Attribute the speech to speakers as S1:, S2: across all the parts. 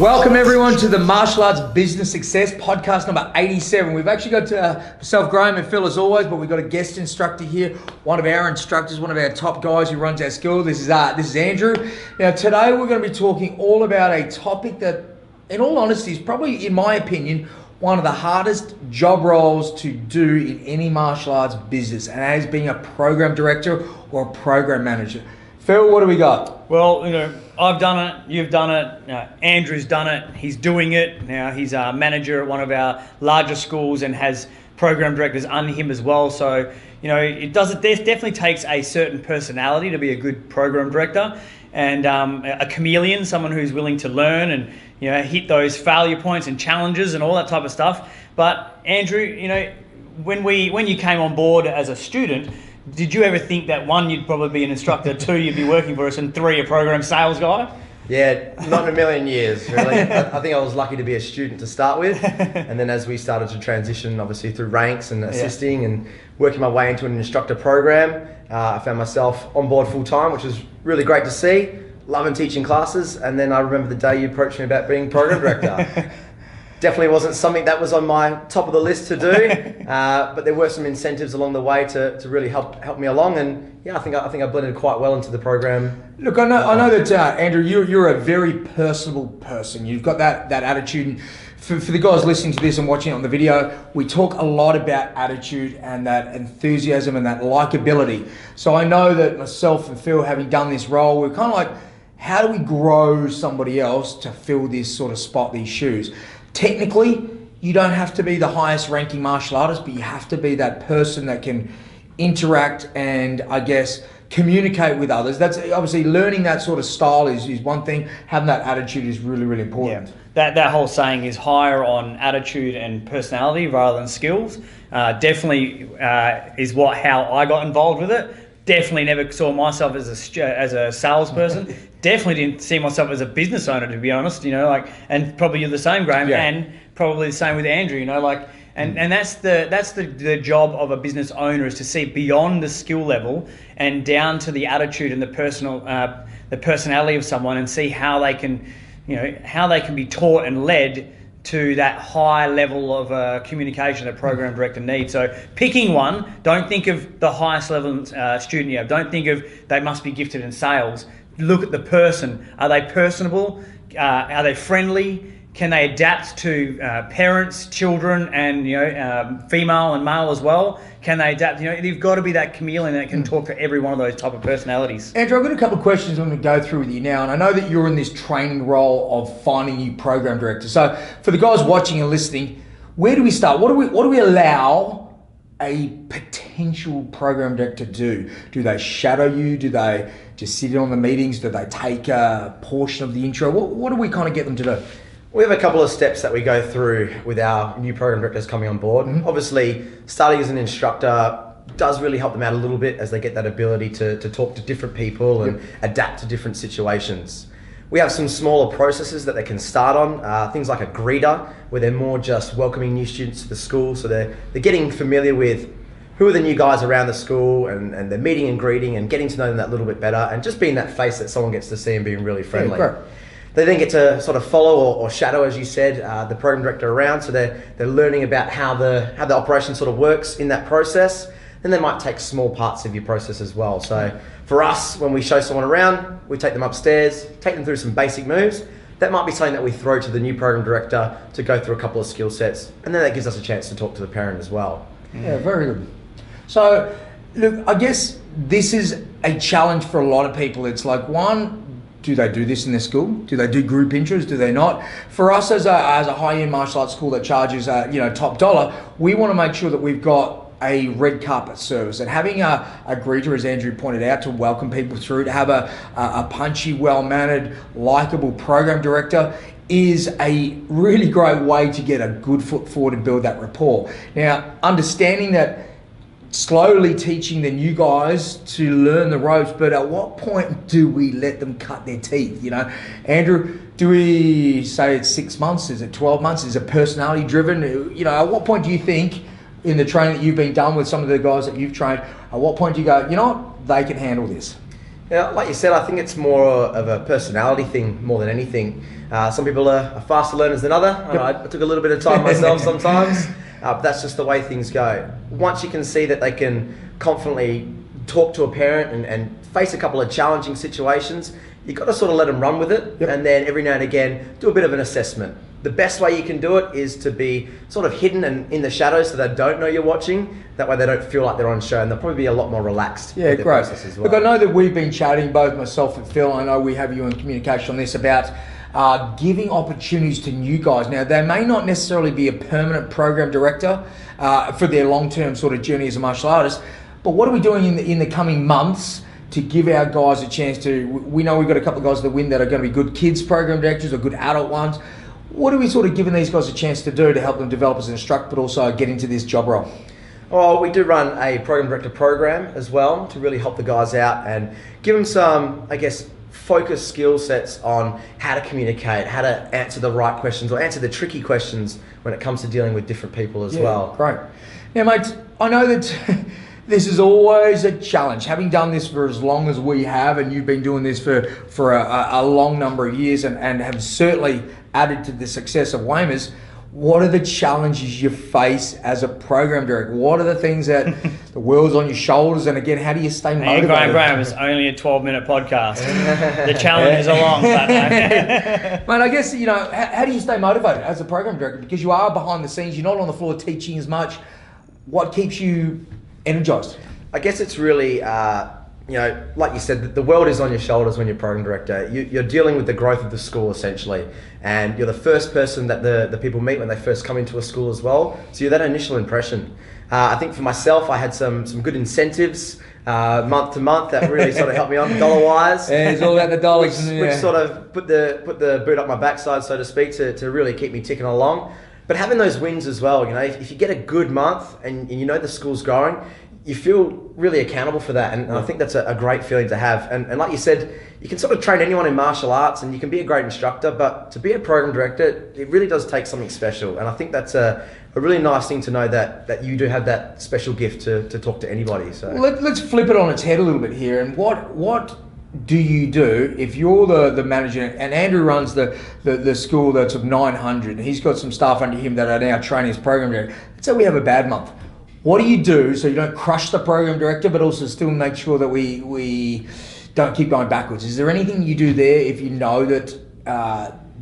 S1: Welcome everyone to the Martial Arts Business Success podcast number 87. We've actually got myself, Graham, and Phil as always, but we've got a guest instructor here, one of our instructors, one of our top guys who runs our school. This is Andrew. Now today we're going to be talking all about a topic that, in all honesty, is probably, in my opinion, one of the hardest job roles to do in any martial arts business, and that is being a program director or a program manager. Phil, what do we got?
S2: Well, I've done it, you've done it, Andrew's done it, he's doing it. Now he's a manager at one of our larger schools and has program directors under him as well. So, it definitely takes a certain personality to be a good program director, and a chameleon, someone who's willing to learn and, hit those failure points and challenges and all that type of stuff. But Andrew, when you came on board as a student, did you ever think that one, you'd probably be an instructor, two, you'd be working for us, and three, a program sales guy?
S3: Yeah, not in a million years, really. I think I was lucky to be a student to start with, and then as we started to transition, obviously through ranks and assisting and working my way into an instructor program, I found myself on board full time, which was really great to see. Loving teaching classes, and then I remember the day you approached me about being program director. Definitely wasn't something that was on my top of the list to do, but there were some incentives along the way to really help me along, and yeah, I think I blended quite well into the program.
S1: Look, I know that Andrew, you're a very personable person. You've got that attitude. And for the guys listening to this and watching it on the video, we talk a lot about attitude and that enthusiasm and that likability. So I know that myself and Phil, having done this role, we're kind of like, how do we grow somebody else to fill this sort of spot, these shoes? Technically, you don't have to be the highest ranking martial artist, but you have to be that person that can interact and, I guess, communicate with others. That's obviously, learning that sort of style is one thing. Having that attitude is really, really important.
S2: Yeah. That whole saying is higher on attitude and personality rather than skills. Definitely is how I got involved with it. Definitely never saw myself as a salesperson. Definitely didn't see myself as a business owner, to be honest. And probably you're the same, Graham, and probably the same with Andrew. And that's the job of a business owner, is to see beyond the skill level and down to the attitude and the personality of someone, and see how they can be taught and led to that high level of communication that a program director needs. So picking one, don't think of the highest level student you have. Don't think of they must be gifted in sales. Look at the person. Are they personable? Are they friendly? Can they adapt to parents, children, and female and male as well? Can they adapt? You've got to be that chameleon that can talk to every one of those type of personalities.
S1: Andrew, I've got a couple of questions I'm going to go through with you now, and I know that you're in this training role of finding new program directors. So for the guys watching and listening, where do we start? What do we allow a potential program director to do? Do they shadow you? Do they just sit in on the meetings? Do they take a portion of the intro? What do we kind of get them to do?
S3: We have a couple of steps that we go through with our new program directors coming on board. Mm-hmm. Obviously, starting as an instructor does really help them out a little bit as they get that ability to talk to different people and adapt to different situations. We have some smaller processes that they can start on, things like a greeter, where they're more just welcoming new students to the school. So they're getting familiar with who are the new guys around the school, and they're meeting and greeting and getting to know them that little bit better, and just being that face that someone gets to see and being really friendly. Yeah, they then get to sort of follow or shadow, as you said, the program director around. So they're learning about how the operation sort of works in that process. Then they might take small parts of your process as well. So for us, when we show someone around, we take them upstairs, take them through some basic moves. That might be something that we throw to the new program director to go through a couple of skill sets. And then that gives us a chance to talk to the parent as well.
S1: Yeah, very good. So look, I guess this is a challenge for a lot of people. It's like, one, do they do this in their school? Do they do group intros? Do they not? For us as a high-end martial arts school that charges top dollar, we want to make sure that we've got a red carpet service, and having a greeter, as Andrew pointed out, to welcome people through, to have a punchy, well-mannered, likable program director is a really great way to get a good foot forward and build that rapport. Now, understanding that, slowly teaching the new guys to learn the ropes, but at what point do we let them cut their teeth? Andrew, do we say it's 6 months? Is it 12 months? Is it personality driven? At what point do you think, in the training that you've been done with some of the guys that you've trained, at what point do you go, they can handle this?
S3: Yeah, like you said, I think it's more of a personality thing more than anything. Some people are faster learners than other. I took a little bit of time myself sometimes, but that's just the way things go. Once you can see that they can confidently talk to a parent and face a couple of challenging situations, you've got to sort of let them run with it, and then every now and again do a bit of an assessment. The best way you can do it is to be sort of hidden and in the shadows so they don't know you're watching. That way they don't feel like they're on show, and they'll probably be a lot more relaxed.
S1: Yeah,
S3: with their
S1: great.
S3: process as well.
S1: Look, I know that we've been chatting, both myself and Phil, I know we have you in communication on this, about giving opportunities to new guys. Now, they may not necessarily be a permanent program director for their long-term sort of journey as a martial artist, but what are we doing in the coming months to give our guys a chance to, we know we've got a couple of guys that win that are going to be good kids program directors or good adult ones. What are we sort of giving these guys a chance to do to help them develop as an instructor, but also get into this job role?
S3: Well, we do run a program director program as well to really help the guys out and give them some, I guess, focused skill sets on how to communicate, how to answer the right questions or answer the tricky questions when it comes to dealing with different people as well.
S1: Great. Now, mate, I know that this is always a challenge. Having done this for as long as we have, and you've been doing this for a long number of years and have certainly added to the success of Weymouth's, what are the challenges you face as a program director? What are the things that the world's on your shoulders? And again, how do you stay motivated?
S2: Graham, it's only a 12-minute podcast. The challenges are long. But
S1: Mate, I guess, you know, how do you stay motivated as a program director? Because you are behind the scenes, you're not on the floor teaching as much. What keeps you energized?
S3: I guess it's really, you know, like you said, the world is on your shoulders when you're program director. You're dealing with the growth of the school essentially, and you're the first person that the people meet when they first come into a school as well. So you're that initial impression. I think for myself, I had some good incentives month to month that really sort of helped me on dollar-wise.
S1: Yeah, it's all about the dollars.
S3: which sort of put the boot up my backside, so to speak, to really keep me ticking along. But having those wins as well, you know, if you get a good month and you know the school's growing, you feel really accountable for that, and I think that's a great feeling to have. And like you said, you can sort of train anyone in martial arts and you can be a great instructor, but to be a program director, it really does take something special. And I think that's a really nice thing to know that you do have that special gift to talk to anybody. So
S1: let's flip it on its head a little bit here. And what do you do if you're the manager, and Andrew runs the school that's of 900, and he's got some staff under him that are now training as program director. Let's say we have a bad month. What do you do so you don't crush the program director, but also still make sure that we don't keep going backwards? Is there anything you do there if you know that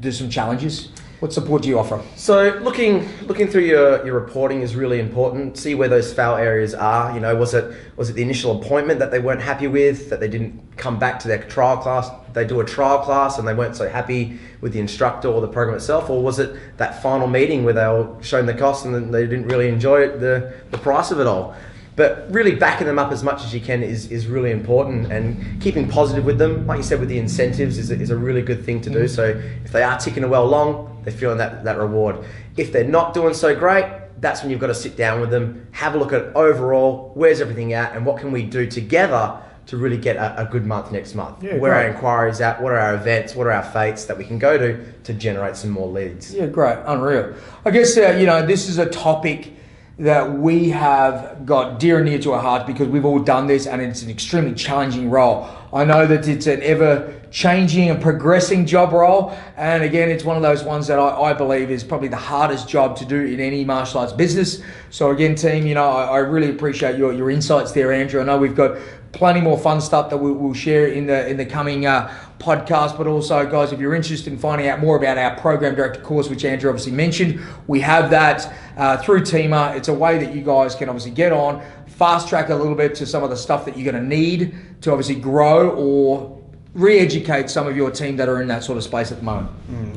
S1: there's some challenges? What support do you offer?
S3: So looking through your reporting is really important. See where those foul areas are. You know, was it the initial appointment that they weren't happy with, that they didn't come back to their trial class? They do a trial class and they weren't so happy with the instructor or the program itself, or was it that final meeting where they were shown the cost and then they didn't really enjoy it, the price of it all? But really backing them up as much as you can is really important, and keeping positive with them, like you said, with the incentives is a really good thing to do. So if they are ticking well along, they're feeling that reward. If they're not doing so great, that's when you've got to sit down with them, have a look at overall, where's everything at, and what can we do together to really get a good month next month.
S1: Yeah,
S3: where
S1: great.
S3: our inquiries at, what are our events, what are our fates that we can go to generate some more leads.
S1: Yeah, great, unreal. I guess you know, this is a topic that we have got dear and near to our hearts because we've all done this, and it's an extremely challenging role. I know that it's an ever-changing and progressing job role, and again, it's one of those ones that I believe is probably the hardest job to do in any martial arts business. So again, team, you know, I really appreciate your insights there, Andrew. I know we've got plenty more fun stuff that we'll share in the coming podcast, but also, guys, if you're interested in finding out more about our program director course, which Andrew obviously mentioned, we have that through TIMA. It's a way that you guys can obviously get on, fast track a little bit to some of the stuff that you're going to need to obviously grow or re-educate some of your team that are in that sort of space at the moment.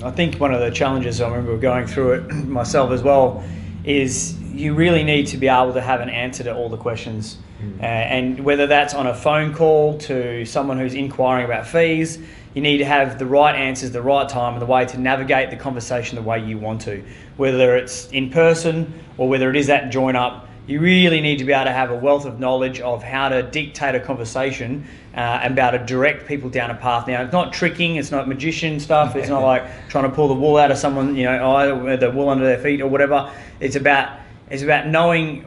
S2: I think one of the challenges, I remember going through it myself as well, is you really need to be able to have an answer to all the questions. And whether that's on a phone call to someone who's inquiring about fees, you need to have the right answers, the right time, and the way to navigate the conversation the way you want to. Whether it's in person or whether it is that join up, you really need to be able to have a wealth of knowledge of how to dictate a conversation and be able to direct people down a path. Now, it's not tricking, it's not magician stuff, it's not like trying to pull the wool out of someone, you know, the wool under their feet or whatever. It's about knowing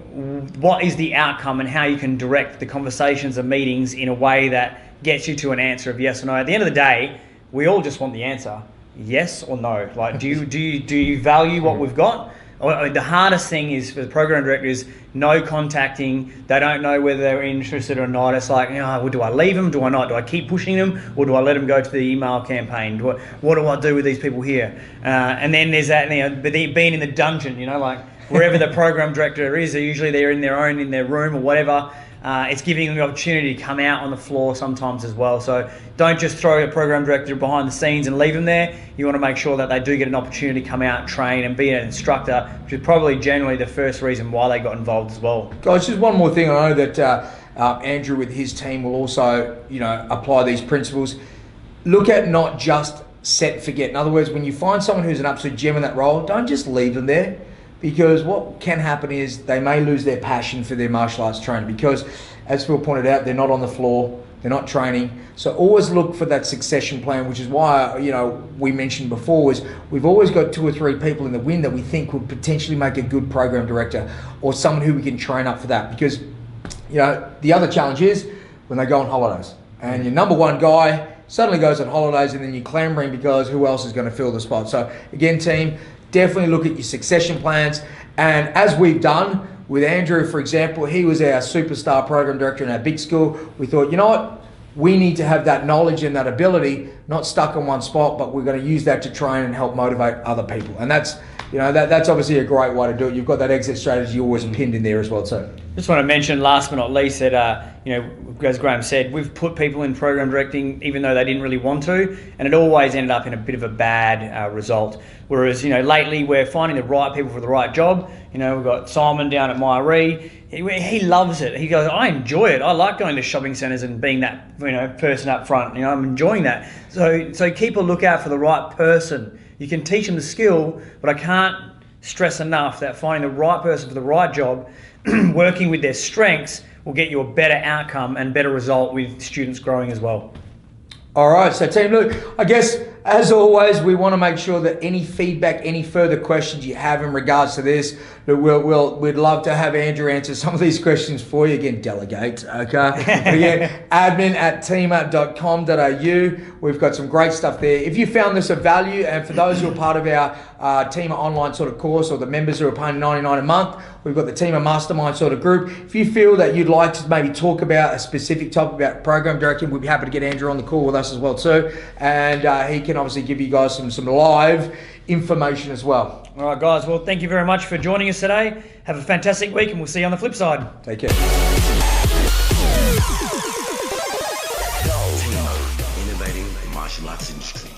S2: what is the outcome and how you can direct the conversations and meetings in a way that gets you to an answer of yes or no. At the end of the day, we all just want the answer, yes or no. Like, do you value what we've got? The hardest thing is for the program director is no contacting. They don't know whether they're interested or not. It's like, well, do I leave them? Do I not? Do I keep pushing them, or do I let them go to the email campaign? What do I do with these people here? And then there's that, being in the dungeon, like wherever the program director is, usually they're in their room or whatever. It's giving them the opportunity to come out on the floor sometimes as well. So don't just throw a program director behind the scenes and leave them there. You want to make sure that they do get an opportunity to come out, train, and be an instructor, which is probably generally the first reason why they got involved as well.
S1: Guys, just one more thing. I know that Andrew with his team will also, apply these principles. Look at not just set and forget. In other words, when you find someone who's an absolute gem in that role, don't just leave them there. Because what can happen is they may lose their passion for their martial arts training, because as Phil pointed out, they're not on the floor, they're not training. So always look for that succession plan, which is why, we mentioned before, is we've always got 2 or 3 people in the wind that we think would potentially make a good program director, or someone who we can train up for that. Because, the other challenge is when they go on holidays and your number one guy suddenly goes on holidays, and then you're clamoring because who else is going to fill the spot. So again, team, definitely look at your succession plans. And as we've done with Andrew, for example, he was our superstar program director in our big school. We thought, you know what? We need to have that knowledge and that ability, not stuck in one spot, but we're going to use that to train and help motivate other people. And that's, that's obviously a great way to do it. You've got that exit strategy always pinned in there as well too.
S2: Just want to mention, last but not least, that as Graham said, we've put people in program directing even though they didn't really want to, and it always ended up in a bit of a bad result. Whereas lately we're finding the right people for the right job. We've got Simon down at Myree. He loves it. He goes, I enjoy it. I like going to shopping centres and being that person up front. I'm enjoying that. So keep a lookout for the right person. You can teach them the skill, but I can't stress enough that finding the right person for the right job, working with their strengths, will get you a better outcome and better result with students growing as well.
S1: All right, so team, look, I guess as always, we want to make sure that any feedback, any further questions you have in regards to this, that we'd love to have Andrew answer some of these questions for you. Again, delegate, okay? Again, admin@tima.com.au. We've got some great stuff there. If you found this of value, and for those who are part of our TIMA online sort of course, or the members who are paying $99 a month, we've got the TIMA Mastermind sort of group. If you feel that you'd like to maybe talk about a specific topic about program directing, we'd be happy to get Andrew on the call with us as well too. And he can obviously give you guys some live information as well.
S2: All right, guys. Well, thank you very much for joining us today. Have a fantastic week, and we'll see you on the flip side.
S1: Take care.
S4: Innovating the martial arts industry.